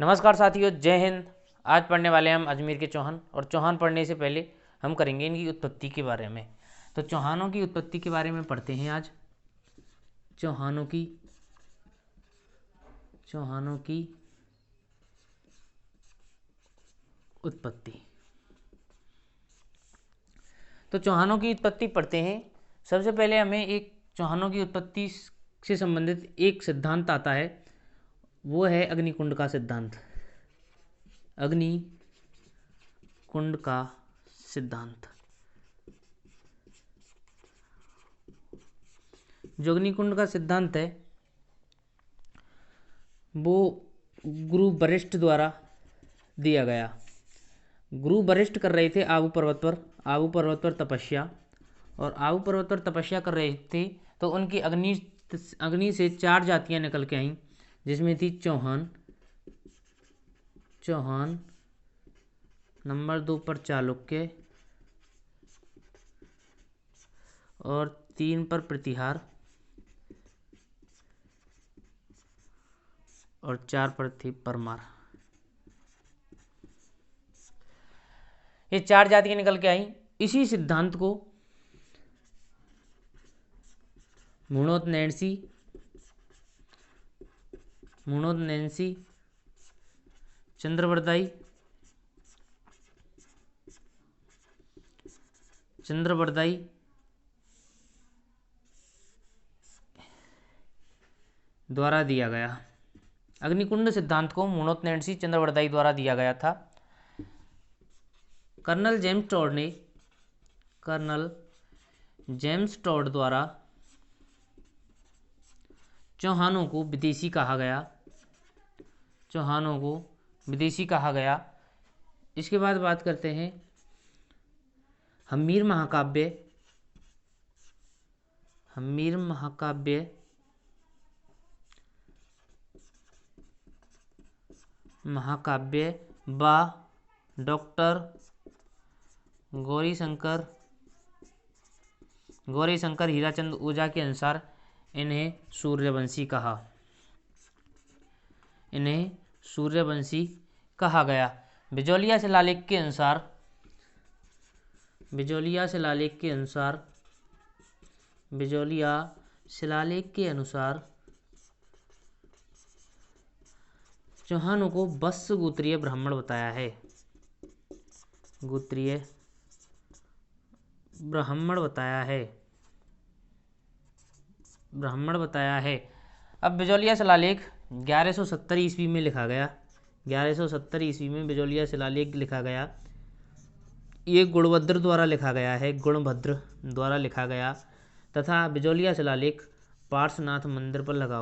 नमस्कार साथियों, जय हिंद। आज पढ़ने वाले हैं हम अजमेर के चौहान। और चौहान पढ़ने से पहले हम करेंगे इनकी उत्पत्ति के बारे में। तो चौहानों की उत्पत्ति के बारे में पढ़ते हैं आज। चौहानों की उत्पत्ति। तो चौहानों की उत्पत्ति पढ़ते हैं। सबसे पहले हमें एक चौहानों की उत्पत्ति से संबंधित एक सिद्धांत आता है, वो है अग्निकुंड का सिद्धांत। अग्निकुंड का सिद्धांत। जो अग्निकुंड का सिद्धांत है वो गुरु वशिष्ठ द्वारा दिया गया। गुरु वशिष्ठ कर रहे थे आबू पर्वत पर तपस्या। और आबू पर्वत पर तपस्या कर रहे थे तो उनकी अग्नि से 4 जातियां निकल के आईं, जिसमें थी चौहान, नंबर 2 पर चालुक्य और 3 पर प्रतिहार और 4 पर थी परमार। ये 4 जातियां निकल के आई। इसी सिद्धांत को मुणोत नैन्सी, चंद्रवरदाई द्वारा दिया गया। अग्निकुंड सिद्धांत को मुणोत नैन्सी, चंद्रवरदाई द्वारा दिया गया था। कर्नल जेम्स टॉड द्वारा चौहानों को विदेशी कहा गया। इसके बाद बात करते हैं हम्मीर महाकाव्य बा डॉक्टर गौरीशंकर हीराचंद ओझा के अनुसार इन्हें सूर्यवंशी कहा गया। बिजौलिया शिलालेख के अनुसार चौहानों को वत्स गोत्रीय ब्राह्मण बताया है। अब बिजौलिया शिलालेख 1170 ईस्वी में लिखा गया। 1170 ईस्वी में बिजौलिया शिलालेख लिखा गया। ये गुणभद्र द्वारा लिखा गया तथा बिजौलिया शिलालेख पार्श्वनाथ मंदिर पर लगा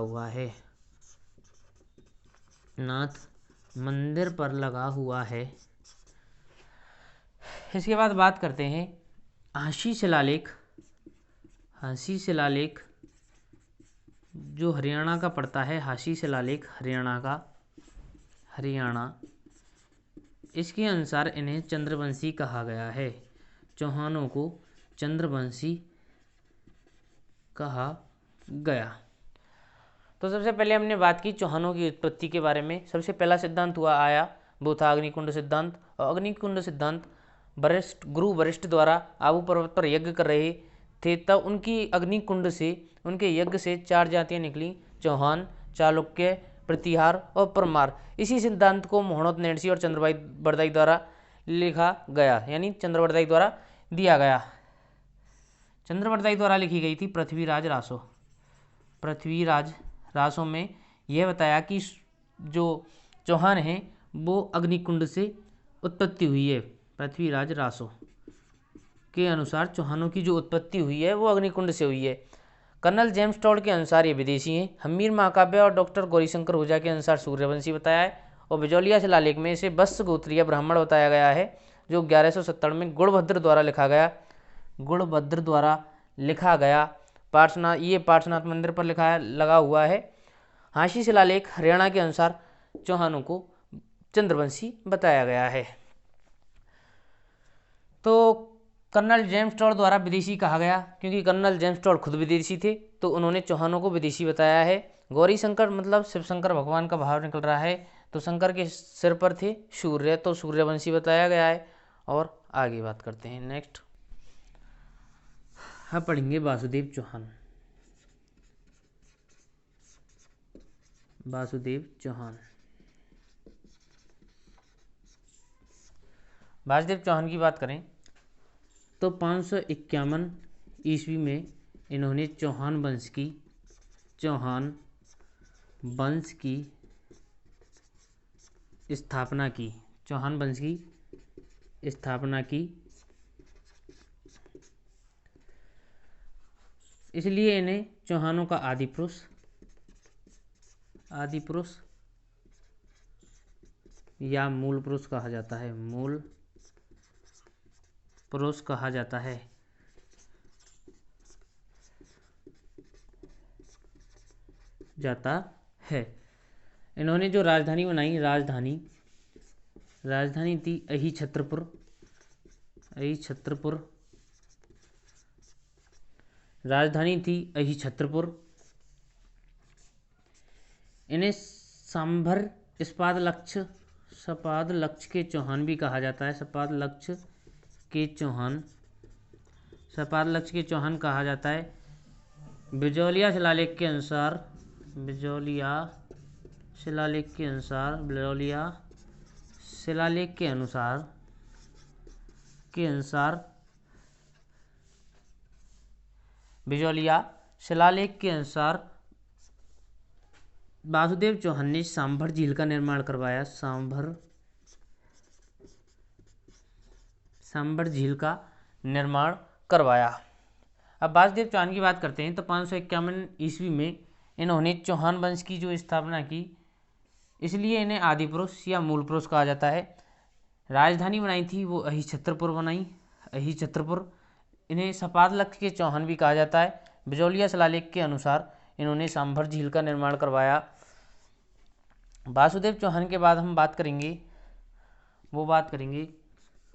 हुआ है। इसके बाद बात करते हैं हांसी शिलालेख जो हरियाणा का पड़ता है। हांसी शिलालेख हरियाणा, इसके अनुसार इन्हें चंद्रवंशी कहा गया है। चौहानों को चंद्रवंशी कहा गया। तो सबसे पहले हमने बात की चौहानों की उत्पत्ति के बारे में। सबसे पहला सिद्धांत वो था अग्निकुंड सिद्धांत। और अग्निकुंड सिद्धांत गुरु वशिष्ठ द्वारा आबू पर्वत पर यज्ञ कर रहे थे, तब उनकी अग्निकुंड से, उनके यज्ञ से 4 जातियां निकली, चौहान, चालुक्य, प्रतिहार और परमार। इसी सिद्धांत को मुणोत नैन्सी और चंद्रवरदाई द्वारा लिखा गया, यानी चंद्रवरदाई द्वारा दिया गया। चंद्रवरदाई द्वारा लिखी गई थी पृथ्वीराज रासों में यह बताया कि जो चौहान हैं वो अग्निकुंड से उत्पत्ति हुई है। पृथ्वीराज रासो के अनुसार चौहानों की जो उत्पत्ति हुई है वो अग्निकुंड से हुई है। कर्नल जेम्स टॉड के अनुसार ये विदेशी हैं। हम्मीर महाकाव्य और डॉक्टर गौरीशंकर ओझा के अनुसार सूर्यवंशी बताया है। और बिजौलिया शिलालेख में इसे वत्स गोत्रीय ब्राह्मण बताया गया है, जो 1170 में गुणभद्र द्वारा लिखा गया। पार्श्वनाथ मंदिर पर लगा हुआ है। हांसी शिलालेख हरियाणा के अनुसार चौहानों को चंद्रवंशी बताया गया है। तो कर्नल जेम्स टॉड द्वारा विदेशी कहा गया, क्योंकि कर्नल जेम्स टॉड खुद विदेशी थे, तो उन्होंने चौहानों को विदेशी बताया है। गौरी शंकर मतलब शिव शंकर भगवान का भाव निकल रहा है, तो शंकर के सिर पर थे सूर्य, तो सूर्यवंशी बताया गया है। और आगे बात करते हैं नेक्स्ट, हम पढ़ेंगे वासुदेव चौहान। वासुदेव चौहान वासुदेव चौहान की बात करें तो 551 ईस्वी में इन्होंने चौहान वंश की स्थापना की। चौहान वंश की स्थापना की, इसलिए इन्हें चौहानों का आदि पुरुष या मूल पुरुष कहा जाता है। मूल पुरुष कहा जाता है। इन्होंने जो राजधानी बनाई, राजधानी थी अहिछत्रपुर। राजधानी थी अहिछत्रपुर। इन्हें सांभर इस्पात लक्ष्य के चौहान भी कहा जाता है। सपाद लक्ष्य के चौहान कहा जाता है। बिजौलिया शिलालेख के अनुसार वासुदेव चौहान ने सांभर झील का निर्माण करवाया। सांभर झील का निर्माण करवाया। अब वासुदेव चौहान की बात करते हैं तो 551 ईस्वी में इन्होंने चौहान वंश की जो स्थापना की, इसलिए इन्हें आदि पुरुष या मूल पुरुष कहा जाता है। राजधानी बनाई थी वो अहिछत्रपुर। इन्हें सपाद लक्ष्य के चौहान भी कहा जाता है। बिजौलिया शिलालेख के अनुसार इन्होंने सांभर झील का निर्माण करवाया। वासुदेव चौहान के बाद हम बात करेंगे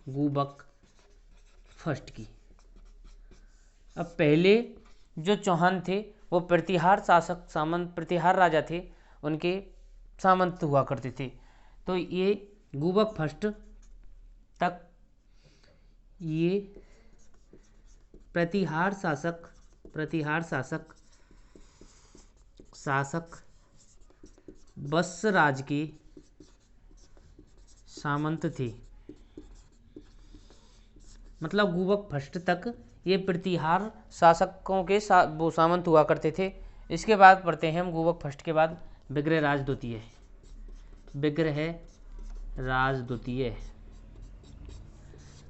गुबक फर्स्ट की। अब पहले जो चौहान थे वो प्रतिहार राजा थे, उनके सामंत हुआ करते थे। तो ये गुबक फर्स्ट तक ये प्रतिहार शासक वत्सराज के सामंत थे। मतलब गुबक फर्स्ट तक ये प्रतिहार शासकों के वो सामंत हुआ करते थे। इसके बाद पढ़ते हैं हम गुबक फर्स्ट के बाद विग्रहराज द्वितीय।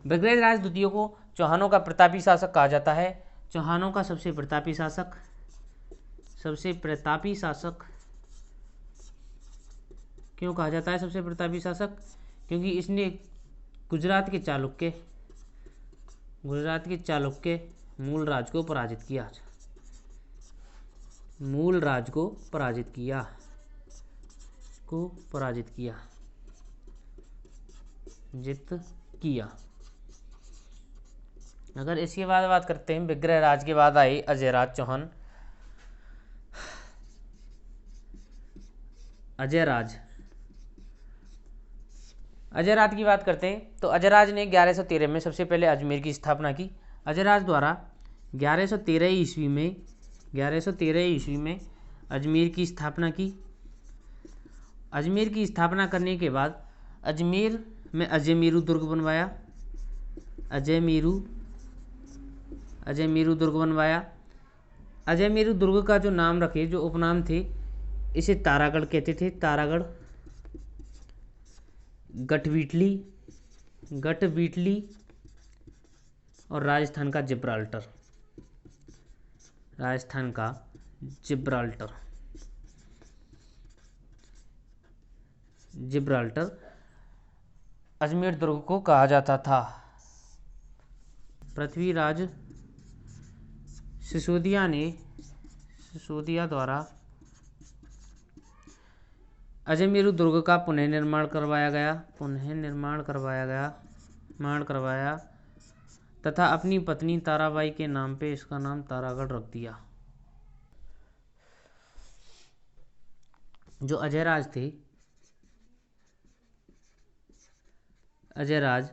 विग्रहराज द्वितीय को चौहानों का प्रतापी शासक कहा जाता है। चौहानों का सबसे प्रतापी शासक क्यों कहा जाता है सबसे प्रतापी शासक? क्योंकि इसने गुजरात के मूल राज को पराजित किया। अगर इसके बाद बात करते हैं, विग्रहराज के बाद आए अजयराज चौहान। अजयराज की बात करते हैं तो अजयराज ने 1113 में सबसे पहले अजमेर की स्थापना की। अजयराज द्वारा 1113 ईस्वी में अजमेर की स्थापना की। अजमेर की स्थापना करने के बाद अजमेर में अजयमेरू दुर्ग बनवाया। अजयमेरू दुर्ग का जो नाम रखे, जो उपनाम थे, इसे तारागढ़ कहते थे। तारागढ़, गढ़वीटली और राजस्थान का जिब्राल्टर अजमेर दुर्ग को कहा जाता था। पृथ्वीराज सिसोदिया द्वारा अजयमेरू दुर्ग का पुनः निर्माण करवाया तथा अपनी पत्नी ताराबाई के नाम पे इसका नाम तारागढ़ रख दिया। जो अजयराज थे अजयराज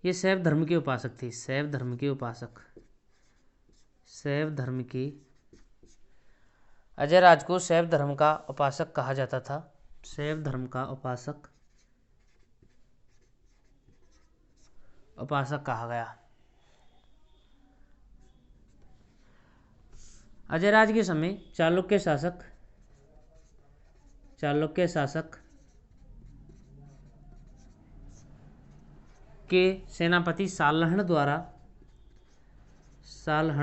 ये शैव धर्म के उपासक थे। शैव धर्म के उपासक, शैव धर्म के, अजयराज को शैव धर्म का उपासक कहा जाता था। शैव धर्म का उपासक कहा गया। अजयराज के समय चालुक्य शासक के सेनापति सालहण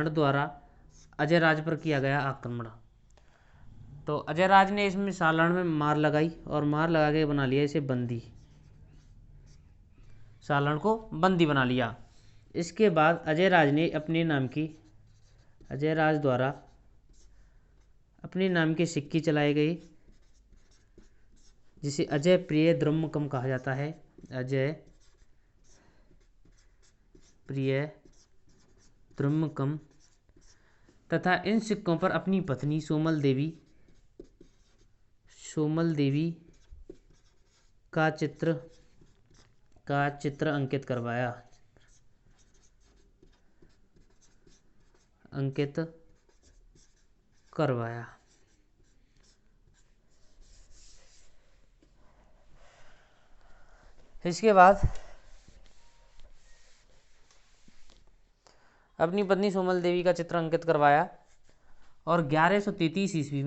द्वारा अजयराज पर किया गया आक्रमण। तो अजयराज ने इसमें सालहण में मार लगाई और मार लगा के बना लिया इसे बंदी, सालहण को बंदी बना लिया। इसके बाद अजयराज ने अजयराज द्वारा अपने नाम के सिक्के चलाए गए, जिसे अजय प्रिय द्रुमकम कहा जाता है। अजय प्रिय द्रुमकम, तथा इन सिक्कों पर अपनी पत्नी सोमल देवी का चित्र अंकित करवाया। इसके बाद अपनी पत्नी सोमल देवी का चित्र अंकित करवाया और 1133 ईस्वी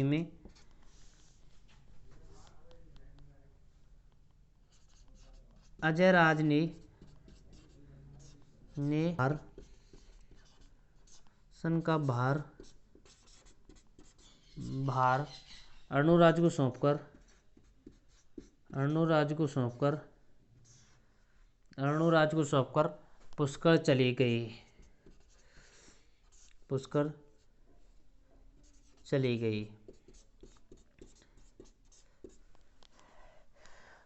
में अजयराज ने सन का भार अर्णोराज को सौंपकर पुष्कर चले गए।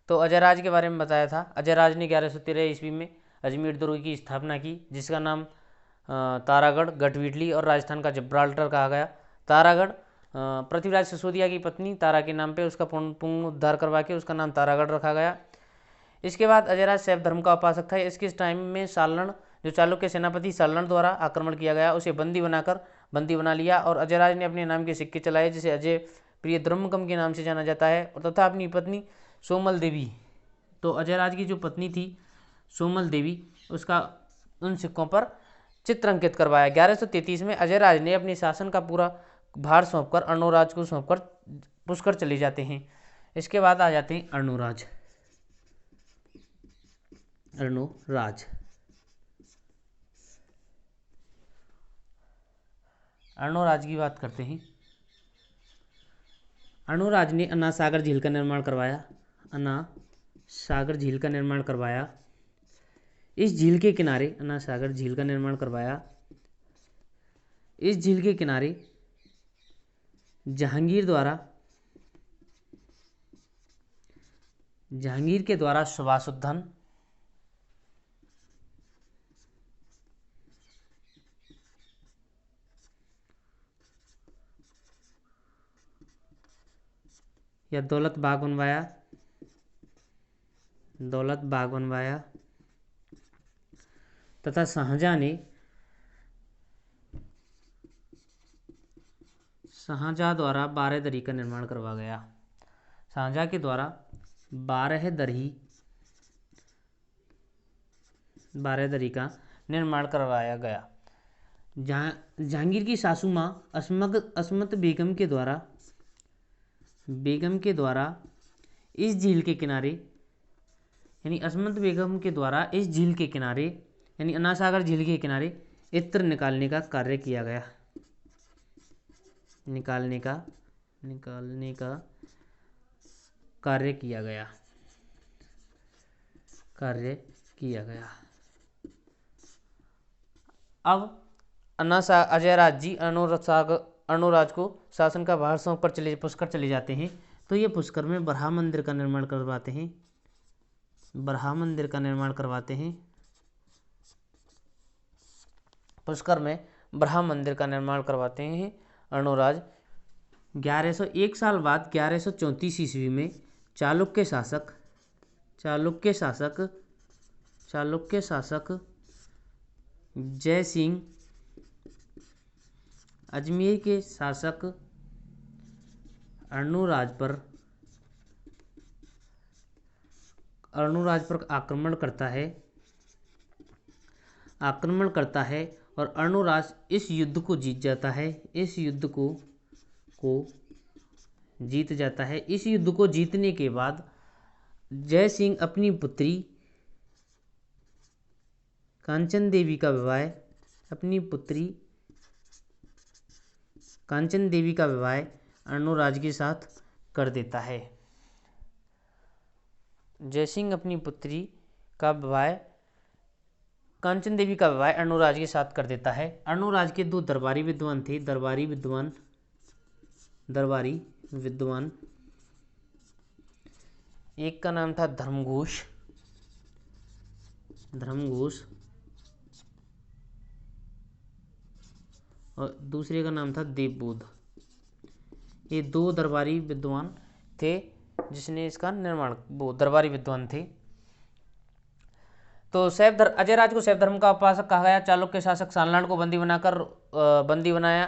तो अजयराज के बारे में बताया था। अजयराज ने 1113 ईस्वी में अजमेर दुर्ग की स्थापना की, जिसका नाम तारागढ़, गढ़विटली और राजस्थान का जिब्राल्टर कहा गया। तारागढ़ पृथ्वीराज सिसोदिया की पत्नी तारा के नाम पे उसका पुनरुद्धार करवा के उसका नाम तारागढ़ रखा गया। इसके बाद अजयराज शैव धर्म का उपासक था। इसके टाइम में सालहण, जो चालुक्य सेनापति सालहण द्वारा आक्रमण किया गया, उसे बंदी बना लिया और अजयराज ने अपने नाम के सिक्के चलाए, जिसे अजय प्रिय द्रुमकम के नाम से जाना जाता है, और तथा अपनी पत्नी सोमल देवी, तो अजयराज की जो पत्नी थी सोमल देवी, उसका उन सिक्कों पर चित्र अंकित करवाया। 1133 में अजयराज ने अपने शासन का पूरा भार सौंपकर अर्णोराज को सौंपकर पुष्कर चले जाते हैं। इसके बाद आ जाते हैं अर्णोराज। अर्णोराज की बात करते हैं। अर्णोराज ने अन्ना सागर झील का निर्माण करवाया। इस झील के किनारे अन्ना सागर झील का निर्माण करवाया। इस झील के किनारे जहांगीर के द्वारा सुभाषुद्धन, या दौलत बाग बनवाया तथा शाहजहां द्वारा बारहदरी का निर्माण करवाया गया। शाहजहां के द्वारा बारहदरी का निर्माण करवाया गया। जहांगीर की सासू माँ असमत बेगम के द्वारा इस झील के किनारे, यानी असमत बेगम के द्वारा इस झील के किनारे, यानी अन्ना सागर झील के किनारे इत्र निकालने का कार्य किया गया। कार्य किया गया। अब अजयराज जी अर्णोराज को शासन का भार सौंप कर पुष्कर चले जाते हैं। तो ये पुष्कर में बरहा मंदिर का निर्माण करवाते हैं। पुष्कर में बरहा मंदिर का निर्माण करवाते हैं अर्णोराज। एक साल बाद 1134 ईस्वी में चालुक्य शासक जय सिंह, अजमेर के शासक अर्णोराज पर आक्रमण करता है और अर्णोराज इस युद्ध को जीत जाता है। इस युद्ध को जीतने के बाद जय सिंह अपनी पुत्री कांचन देवी का विवाह अर्णोराज के साथ कर देता है। जय सिंह अपनी पुत्री का विवाह कांचन देवी का विवाह अर्णोराज के साथ कर देता है। अर्णोराज के दो दरबारी विद्वान थे। दरबारी विद्वान एक का नाम था धर्मघोष और दूसरे का नाम था देवबोध। ये दो दरबारी विद्वान थे जिसने इसका निर्माण, वो दरबारी विद्वान थे। तो अजय राज को शैव धर्म का उपासक कहा गया। चालुक्य शासक सालनाड को बंदी बनाया।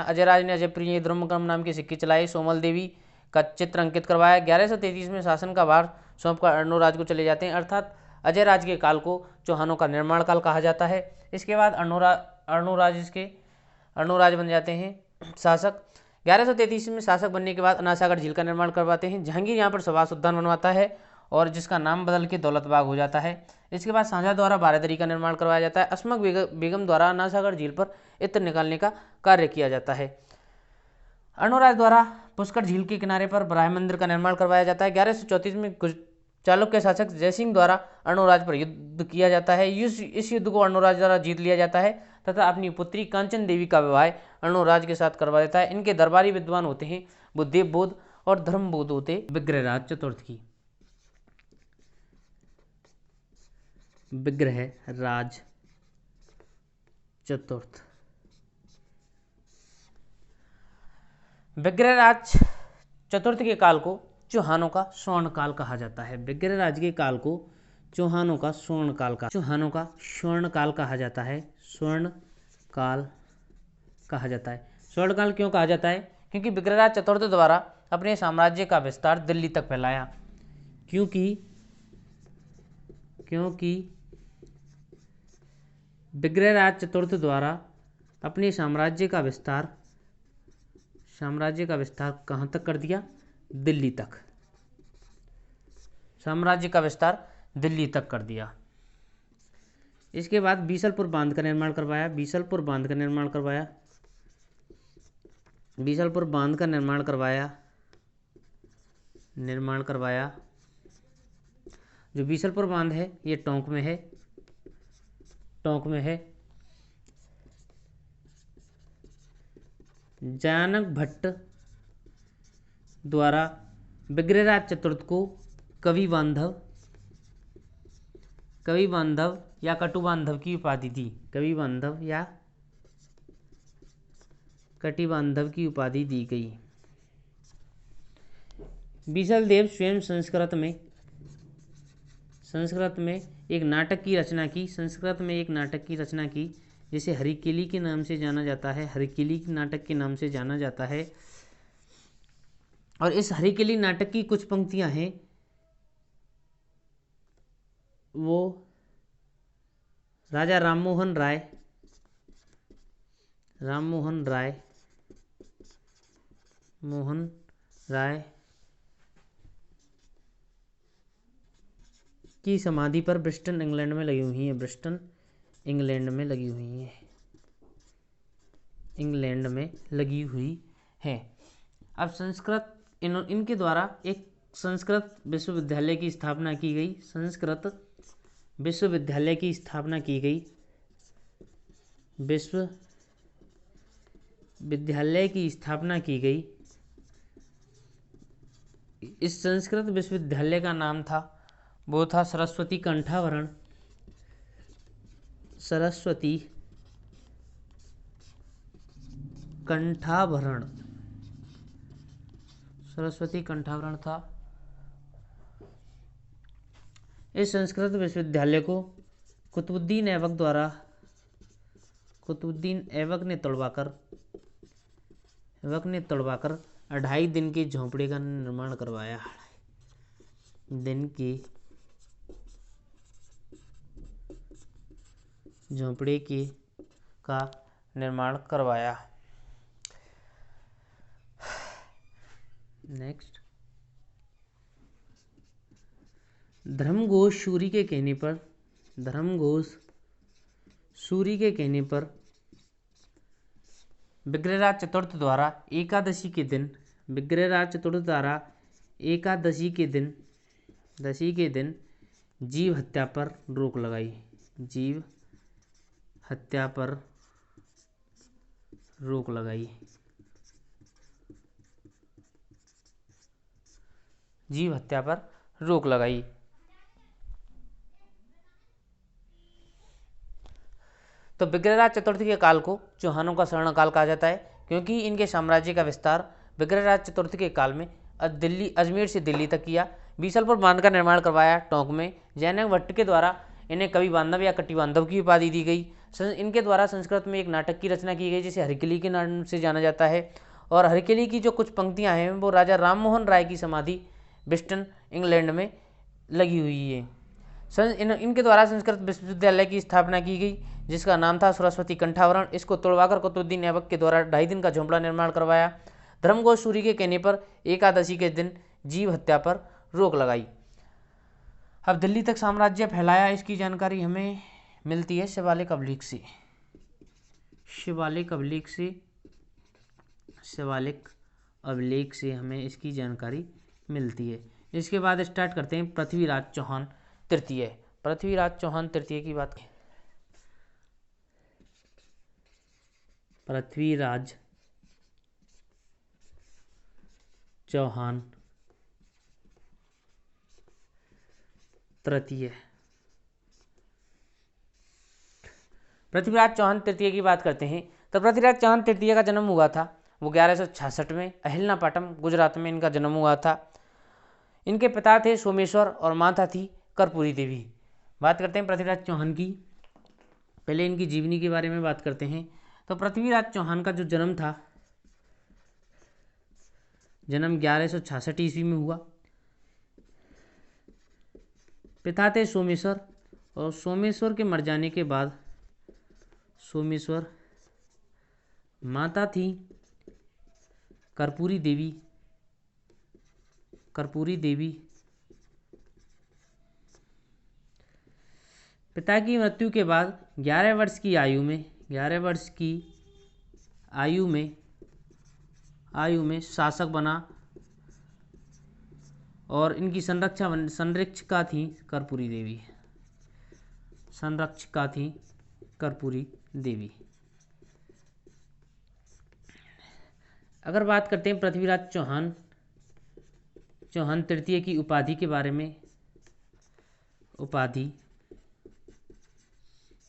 अजय राज ने अजय प्रिय द्रुमक्रम नाम के सिक्के चलाए। सोमल देवी का चित्र अंकित करवाया। 1133 में शासन का भार सौंपकर अर्णोराज को चले जाते हैं, अर्थात अजय राज के काल को चौहानों का निर्माण काल कहा जाता है। इसके बाद अर्णोराज बन जाते हैं शासक। 1133 में शासक बनने के बाद अनासागढ़ झील का निर्माण करवाते हैं। जहांगीर यहाँ पर सुभाष उद्यान बनवाता है और जिसका नाम बदल के दौलत बाग हो जाता है। इसके बाद शाहजहाँ द्वारा बारादरी का निर्माण करवाया जाता है। असमक बेगम द्वारा अनासागढ़ झील पर इत्र निकालने का कार्य किया जाता है। अर्णोराज द्वारा पुष्कर झील के किनारे पर बराह मंदिर का निर्माण करवाया जाता है। 1134 में चालुक्य शासक जयसिंह द्वारा अर्णोराज पर युद्ध किया जाता है। इस युद्ध को अर्णोराज द्वारा जीत लिया जाता है तथा अपनी पुत्री कांचन देवी का विवाह अर्णोराज के साथ करवा देता है। इनके दरबारी विद्वान होते हैं वो देवबोध और धर्मबोध होते। विग्रहराज चतुर्थ के काल को चौहानों का स्वर्ण काल कहा जाता है। विग्रहराज के काल को चौहानों का स्वर्ण काल कहा जाता है। स्वर्ण काल क्यों कहा जाता है? क्योंकि विग्रहराज चतुर्थ द्वारा अपने साम्राज्य का विस्तार दिल्ली तक फैलाया। क्योंकि विग्रहराज चतुर्थ द्वारा अपने साम्राज्य का विस्तार कहाँ तक कर दिया? दिल्ली तक। साम्राज्य का विस्तार दिल्ली तक कर दिया। इसके बाद बीसलपुर बांध का निर्माण करवाया। जो बीसलपुर बांध है ये टोंक में है। जानक भट्ट द्वारा विग्रहराज चतुर्थ को कवि बांधव या कटु बांधव की उपाधि दी। कटि बांधव की उपाधि दी गई। बीसलदेव स्वयं संस्कृत में एक नाटक की रचना की जिसे हरिकेली के नाम से जाना जाता है। हरिकेली नाटक के नाम से जाना जाता है। और इस हरिकेली नाटक की कुछ पंक्तियां हैं वो राजा राममोहन राय की समाधि पर ब्रिस्टन इंग्लैंड में लगी हुई है। अब इनके द्वारा एक संस्कृत विश्वविद्यालय की स्थापना की गई। इस संस्कृत विश्वविद्यालय का नाम था सरस्वती कंठाभरण। सरस्वती कंठावरण था। इस संस्कृत विश्वविद्यालय को कुतुबुद्दीन ऐबक ने तोड़वाकर 2.5 दिन के झोंपड़े का निर्माण करवाया। दिन के झोंपड़े का निर्माण करवाया। नेक्स्ट, धर्मघोष सूरी के कहने पर विग्रहराज चतुर्थ द्वारा एकादशी के दिन जीव हत्या पर रोक लगाई। जीव हत्या पर रोक लगाई। जीव हत्या पर रोक लगाई। तो विग्रहराज चतुर्थ के काल को चौहानों का स्वर्ण काल कहा जाता है, क्योंकि इनके साम्राज्य का विस्तार विग्रहराज चतुर्थ के काल में अजमेर से दिल्ली तक किया। बीसलपुर बांध का निर्माण करवाया। टोंक में जैनक भट्ट के द्वारा इन्हें कवि बांधव या कटि बांधव की उपाधि दी गई। इनके द्वारा संस्कृत में एक नाटक की रचना की गई जिसे हरकिली के नाम से जाना जाता है, और हरकिली की जो कुछ पंक्तियां हैं वो राजा राम मोहन राय की समाधि ब्रिस्टन इंग्लैंड में लगी हुई है। इनके द्वारा संस्कृत विश्वविद्यालय की स्थापना की गई, जिसका नाम था सरस्वती कंठावरण। इसको तोड़वाकर कुतुबुद्दीन ऐबक के द्वारा 2.5 दिन का झोंपड़ा निर्माण करवाया। धर्मघोष सूरी के कहने पर एकादशी के दिन जीव हत्या पर रोक लगाई। अब दिल्ली तक साम्राज्य फैलाया, इसकी जानकारी हमें मिलती है शिवालिक अभिलेख से हमें इसकी जानकारी मिलती है। इसके बाद स्टार्ट करते हैं पृथ्वीराज चौहान तृतीय की बात। पृथ्वीराज चौहान तृतीय की बात करते हैं तो पृथ्वीराज चौहान तृतीय का जन्म हुआ था वो 1166 में अहिलनापाटम गुजरात में इनका जन्म हुआ था। इनके पिता थे सोमेश्वर और माता थी कर्पूरी देवी। बात करते हैं पृथ्वीराज चौहान की। पहले इनकी जीवनी के बारे में बात करते हैं। तो पृथ्वीराज चौहान का जो जन्म था, जन्म 1166 ईस्वी में हुआ। पिता थे सोमेश्वर, और सोमेश्वर के मर जाने के बाद माता थी कर्पूरी देवी। पिता की मृत्यु के बाद 11 वर्ष की आयु में शासक बना, और इनकी संरक्षिका थी कर्पूरी देवी। अगर बात करते हैं पृथ्वीराज चौहान तृतीय की उपाधि के बारे में,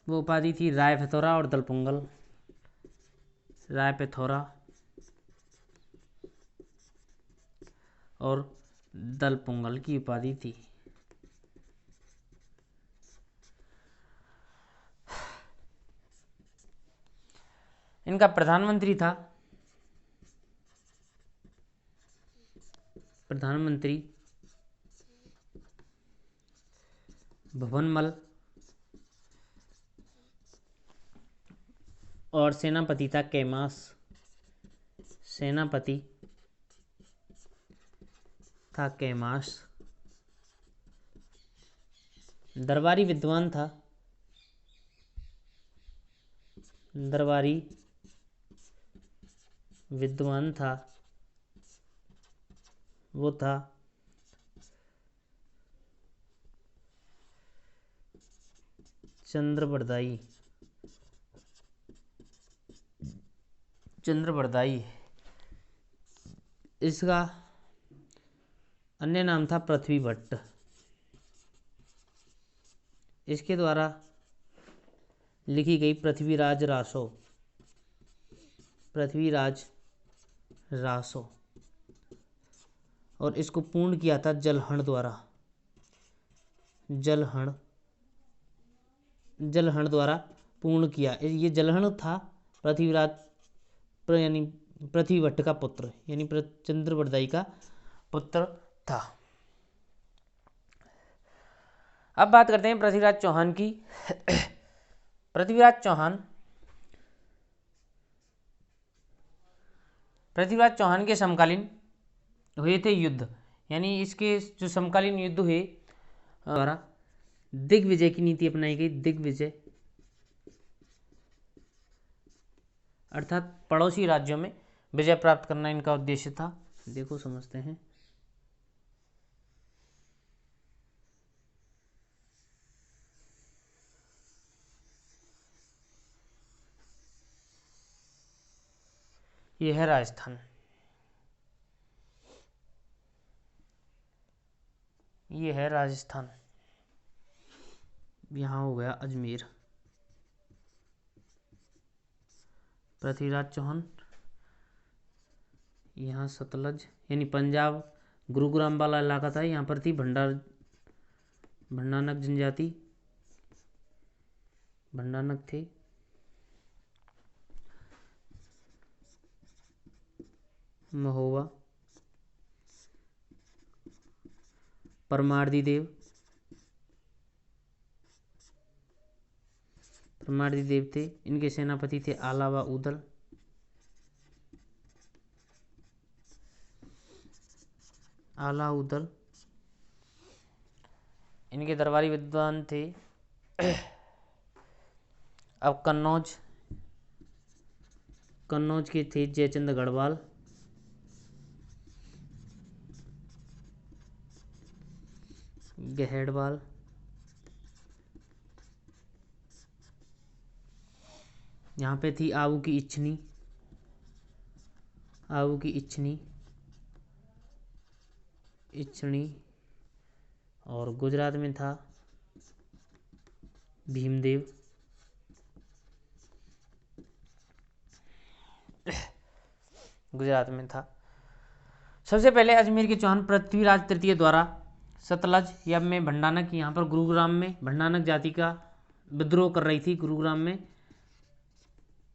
वो उपाधि थी राय पिथौरा और दलपुंगल। राय पिथौरा और दलपुंगल की उपाधि थी। इनका प्रधानमंत्री भुवनमल, और सेनापति था कैमास। दरबारी विद्वान था वो था चंद्रबरदाई। इसका अन्य नाम था पृथ्वी भट्ट। इसके द्वारा लिखी गई पृथ्वीराज रासो। और इसको पूर्ण किया था जलहण द्वारा, जलहण द्वारा पूर्ण किया। ये जलहण था पृथ्वीराज यानी पृथ्वीभट्ट का पुत्र, यानी चंद्रवरदायी का पुत्र था। अब बात करते हैं पृथ्वीराज चौहान की। पृथ्वीराज चौहान के समकालीन हुए थे युद्ध, यानी इसके जो समकालीन युद्ध हुए द्वारा दिग्विजय की नीति अपनाई गई। दिग्विजय अर्थात पड़ोसी राज्यों में विजय प्राप्त करना इनका उद्देश्य था। देखो समझते हैं। यह है राजस्थान, ये है राजस्थान, यहाँ हो गया अजमेर। पृथ्वीराज चौहान यहाँ सतलज यानी पंजाब गुरुग्राम वाला इलाका था, यहाँ पर थी भंडारनक जनजाति, भंडारनक थे। महोबा, परमार्दी देव थे। इनके सेनापति थे आला व उदल। इनके दरबारी विद्वान थे। अब कन्नौज के थे जयचंद गढ़वाल। गहेड़वाल, यहाँ पे थी आबू की इच्छनी, और गुजरात में था भीमदेव। गुजरात में था। सबसे पहले अजमेर के चौहान पृथ्वीराज तृतीय द्वारा सतलज या में भंडारनक, यहाँ पर गुरुग्राम में भंडारनक जाति का विद्रोह कर रही थी। गुरुग्राम में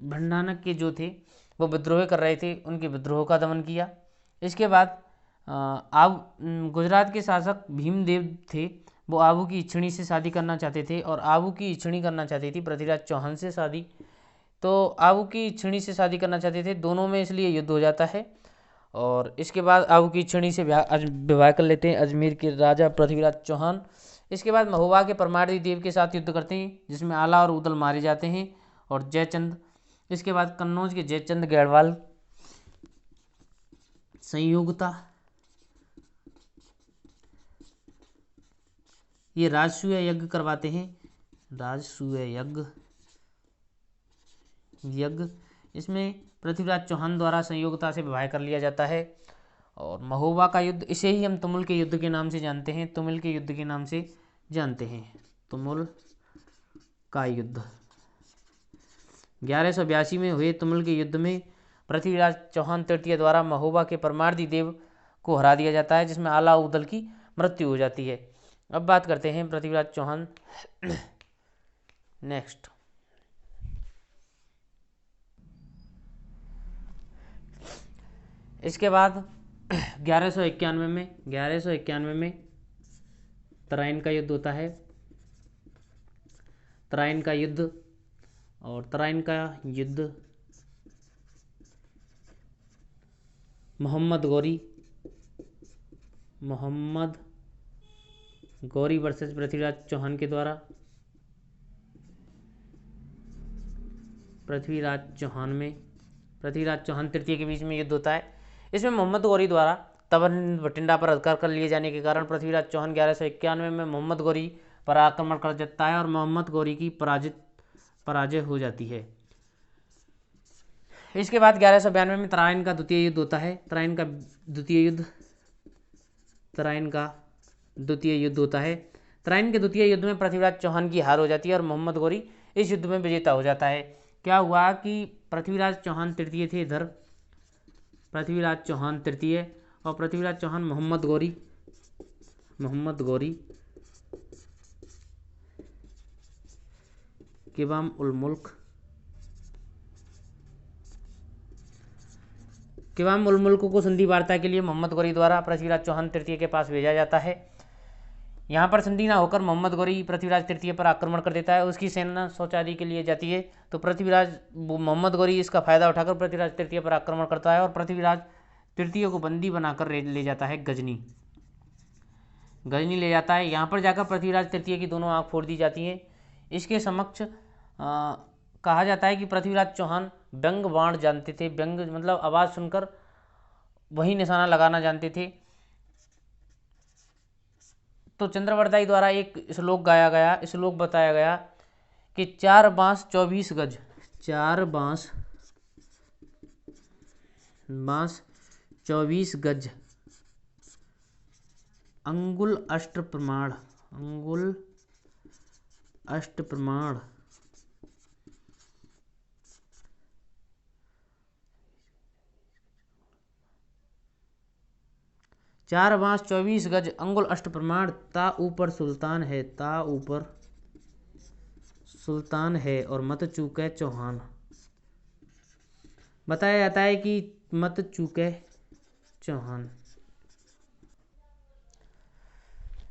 भंडारनक के जो थे वो विद्रोह कर रहे थे, उनके विद्रोह का दमन किया। इसके बाद गुजरात के शासक भीमदेव थे, वो आबू की इच्छनी से शादी करना चाहते थे, और आबू की इच्छनी करना चाहती थी पृथ्वीराज चौहान से शादी। तो आबू की इच्छनी से शादी करना चाहते थे, दोनों में इसलिए युद्ध हो जाता है। और इसके बाद आबू की इच्छनी से विवाह कर लेते हैं अजमेर के राजा पृथ्वीराज चौहान। इसके बाद महोबा के परमार्दी देव के साथ युद्ध करते हैं, जिसमें आला और उदल मारे जाते हैं, और जयचंद। इसके बाद कन्नौज के जयचंद गढ़वाल संयोगता, ये राजसूय यज्ञ करवाते हैं। राजसूय यज्ञ इसमें पृथ्वीराज चौहान द्वारा संयोगता से विवाह कर लिया जाता है। और महोबा का युद्ध, इसे ही हम तुमुल के युद्ध के नाम से जानते हैं। तुमुल का युद्ध 1182 में हुए तुमुल के युद्ध में पृथ्वीराज चौहान तृतीय द्वारा महोबा के परमार्दी देव को हरा दिया जाता है, जिसमें आला उदल की मृत्यु हो जाती है। अब बात करते हैं पृथ्वीराज चौहान। नेक्स्ट, इसके बाद 1191 में तराइन का युद्ध होता है। तराइन का युद्ध मोहम्मद गौरी वर्सेस पृथ्वीराज चौहान के द्वारा। पृथ्वीराज चौहान तृतीय के बीच में युद्ध होता है। इसमें मोहम्मद गौरी द्वारा तबन बठिंडा पर अधिकार कर लिए जाने के कारण पृथ्वीराज चौहान 1191 में मोहम्मद गौरी पर आक्रमण कर देता है, और मोहम्मद गौरी की पराजय हो जाती है। इसके बाद 1192 में तराइन का द्वितीय युद्ध होता है। तराइन का द्वितीय युद्ध तराइन के द्वितीय युद्ध में पृथ्वीराज चौहान की हार हो जाती है, और मोहम्मद गौरी इस युद्ध में विजेता हो जाता है। क्या हुआ कि पृथ्वीराज चौहान तृतीय थे इधर, पृथ्वीराज चौहान तृतीय, और पृथ्वीराज चौहान मोहम्मद गौरी क़िवाम उल मुल्क को संधि वार्ता के लिए मोहम्मद गौरी द्वारा पृथ्वीराज चौहान तृतीय के पास भेजा जाता है। यहाँ पर संधि ना होकर मोहम्मद गौरी पृथ्वीराज तृतीय पर आक्रमण कर देता है। उसकी सेना शौचादी के लिए जाती है, तो मोहम्मद गौरी इसका फायदा उठाकर पृथ्वीराज तृतीय पर आक्रमण करता है और पृथ्वीराज तृतीय को बंदी बनाकर ले जाता है गजनी ले जाता है। यहाँ पर जाकर पृथ्वीराज तृतीय की दोनों आँख फोड़ दी जाती हैं। इसके समक्ष कहा जाता है कि पृथ्वीराज चौहान व्यंग बाण जानते थे। व्यंग मतलब आवाज़ सुनकर वही निशाना लगाना जानते थे। तो चंद्रवरदाई द्वारा एक श्लोक गाया गया, श्लोक बताया गया कि 4 बांस 24 गज, 4 बांस 24 गज, अंगुल अष्ट प्रमाण, अंगुल अष्ट प्रमाण, 4 बांस 24 गज, अंगुल अष्ट प्रमाण, ता ऊपर सुल्तान है, ता ऊपर सुल्तान है और मत चूके चौहान। बताया जाता है कि मत चूके चौहान।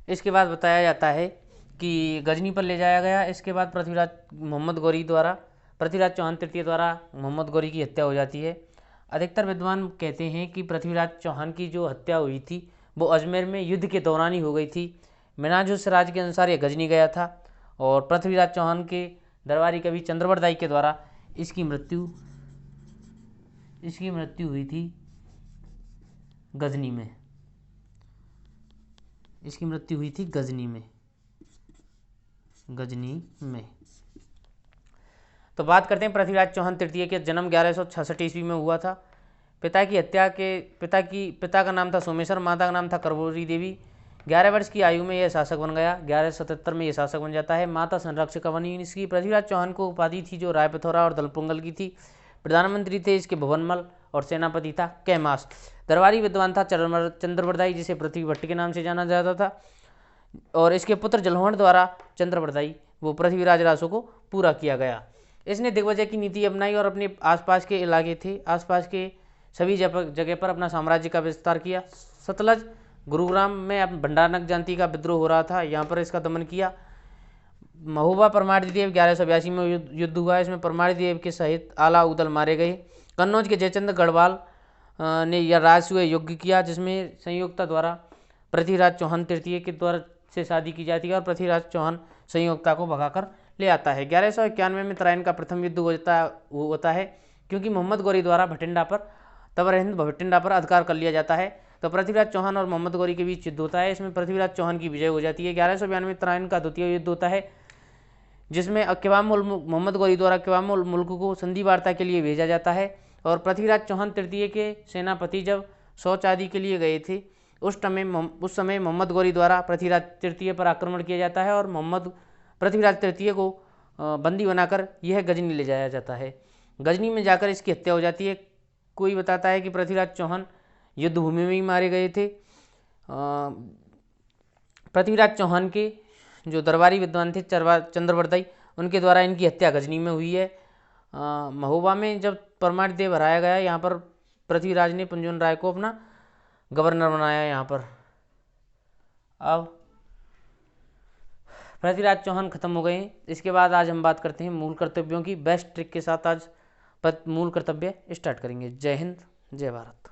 इसके बाद बताया जाता है कि गजनी पर ले जाया गया। इसके बाद मोहम्मद गौरी द्वारा पृथ्वीराज चौहान तृतीय द्वारा मोहम्मद गौरी की हत्या हो जाती है। अधिकतर विद्वान कहते हैं कि पृथ्वीराज चौहान की जो हत्या हुई थी वो अजमेर में युद्ध के दौरान ही हो गई थी। मिनाजुस राज के अनुसार यह गजनी गया था और पृथ्वीराज चौहान के दरबारी कवि चंद्रवरदाई के द्वारा इसकी मृत्यु हुई थी गजनी में। इसकी मृत्यु हुई थी गजनी में। तो बात करते हैं पृथ्वीराज चौहान तृतीय के जन्म 1166 ईस्वी में हुआ था। पिता का नाम था सोमेश्वर, माता का नाम था करबोरी देवी। 11 वर्ष की आयु में यह शासक बन गया। 1177 में यह शासक बन जाता है। माता संरक्षिका बनी। इसकी पृथ्वीराज चौहान को उपाधि थी जो रायपिथौरा और दलपुंगल की थी। प्रधानमंत्री थे इसके भुवनमल और सेनापति था कैमास। दरबारी विद्वान था चंद्रवरदाई, जिसे पृथ्वी भट्ट के नाम से जाना जाता था, और इसके पुत्र जलहोण द्वारा चंद्रवरदाई वो पृथ्वीराज रासो को पूरा किया गया। इसने दिग्विजय की नीति अपनाई और अपने आसपास के इलाके थे, आसपास के सभी जगह पर अपना साम्राज्य का विस्तार किया। सतलज गुरुग्राम में भंडारनक जाति का विद्रोह हो रहा था, यहाँ पर इसका दमन किया। महोबा परमाणिदेव 1182 में युद्ध हुआ। इसमें परमाणिदेव के सहित आला उदल मारे गए। कन्नौज के जयचंद गढ़वाल ने यह राजसूय युद्ध किया, जिसमें संयोक्ता द्वारा पृथ्वीराज चौहान तृतीय के द्वारा से शादी की जाती है और पृथ्वीराज चौहान संयोक्ता को भगाकर ले आता है। 1191 में तराइन का प्रथम युद्ध होता है क्योंकि मोहम्मद गौरी द्वारा भटिंडा पर अधिकार कर लिया जाता है। तो पृथ्वीराज चौहान और मोहम्मद गौरी के बीच युद्ध होता है। इसमें पृथ्वीराज चौहान की विजय हो जाती है। 1192 में तराइन का द्वितीय युद्ध होता है, जिसमें मोहम्मद गौरी द्वारा क़िवाम उल मुल्क को संधि वार्ता के लिए भेजा जाता है और पृथ्वीराज चौहान तृतीय के सेनापति जब शौच आदि के लिए गए थे उस समय मोहम्मद गौरी द्वारा पृथ्वीराज तृतीय पर आक्रमण किया जाता है और पृथ्वीराज तृतीय को बंदी बनाकर यह गजनी ले जाया जाता है। गजनी में जाकर इसकी हत्या हो जाती है। कोई बताता है कि पृथ्वीराज चौहान युद्ध भूमि में ही मारे गए थे। पृथ्वीराज चौहान के जो दरबारी विद्वान थे चंद्रवरदाई, उनके द्वारा इनकी हत्या गजनी में हुई है। महोबा में जब परमाणिदेव हराया गया, यहाँ पर पृथ्वीराज ने पंजोन राय को अपना गवर्नर बनाया। यहाँ पर अब पृथ्वीराज चौहान खत्म हो गए हैं। इसके बाद आज हम बात करते हैं मूल कर्तव्यों की। बेस्ट ट्रिक के साथ आज मूल कर्तव्य स्टार्ट करेंगे। जय हिंद, जय भारत।